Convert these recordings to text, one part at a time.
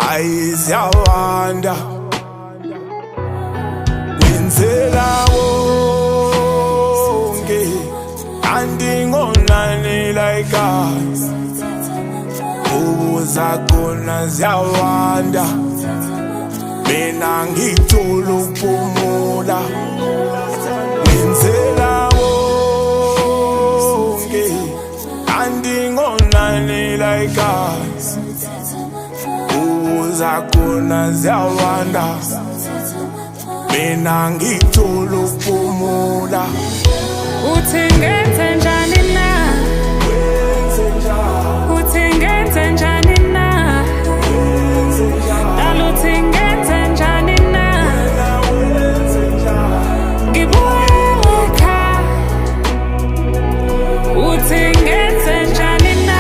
Ayiziyawanda wenzela wonke andingonani like us ubuzakona ziyawanda mina ngithola ukuphumula wenzela wonke andingonani like us zakona ziyawanda mina ngithola ukuphumula uthi ngenze njani na uthi ngenze njani na dala uthi ngenze njani na ngibuka uthi ngenze njani na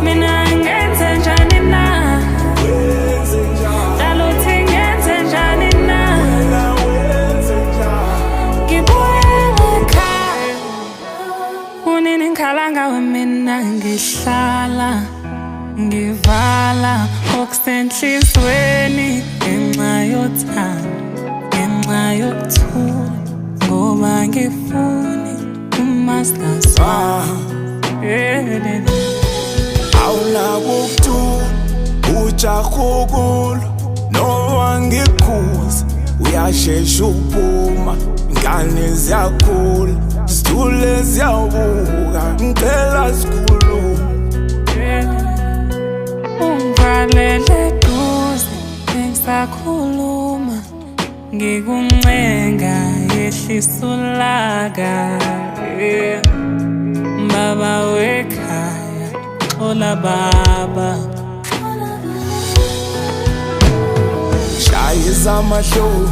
mina ngenze njani na dala uthi ngenze njani na ngibuka unini ngikhalanga wemina ngihlala ngivala okusenhlizweni ngenxa yothando ngenxa yokuthula ngoba ngifuni umastaswa awunakukuthula ujahukulo noma ngikhuza uyashesha uphuma ingane ziyakhula zithule ziyawubuka ngicela sikhuluma ungivalele duze ngisakhuluma ngikuncenga yehlisa ulaka baba wekhaya xola baba shayisa amahloni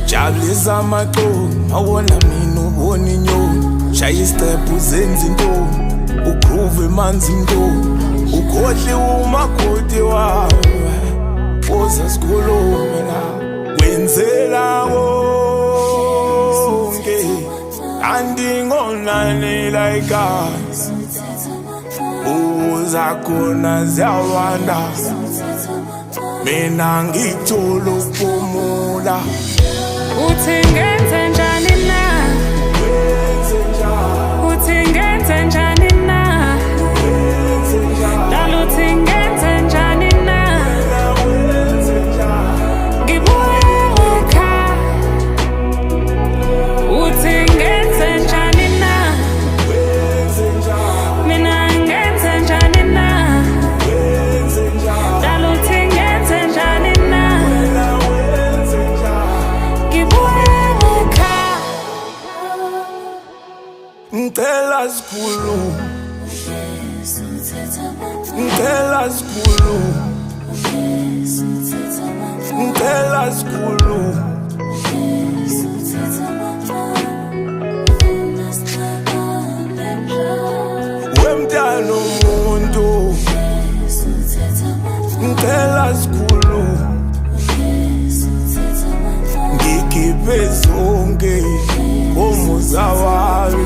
jabulisa amaqoni awona mina ubona inyoni shaya istephu zenza intoni ugroove emanzi intoni ukhohle umakoti wawe uza sikhulume la wenzela wonke andingonani like us uzakona ziyawanda mina ngithola ukuphumula uthi ngenze njani na uthi ngenze njani na dala uthi ngenze njani na ngibuka uthi ngenze njani na mina ngenze njani na dala uthi ngenze njani na ngibuka ngicela sikhulume ngicela sikhulume ngicela sikhulume wemntana umuntu ngicela sikhulume ngikhiphe zonke umuza wami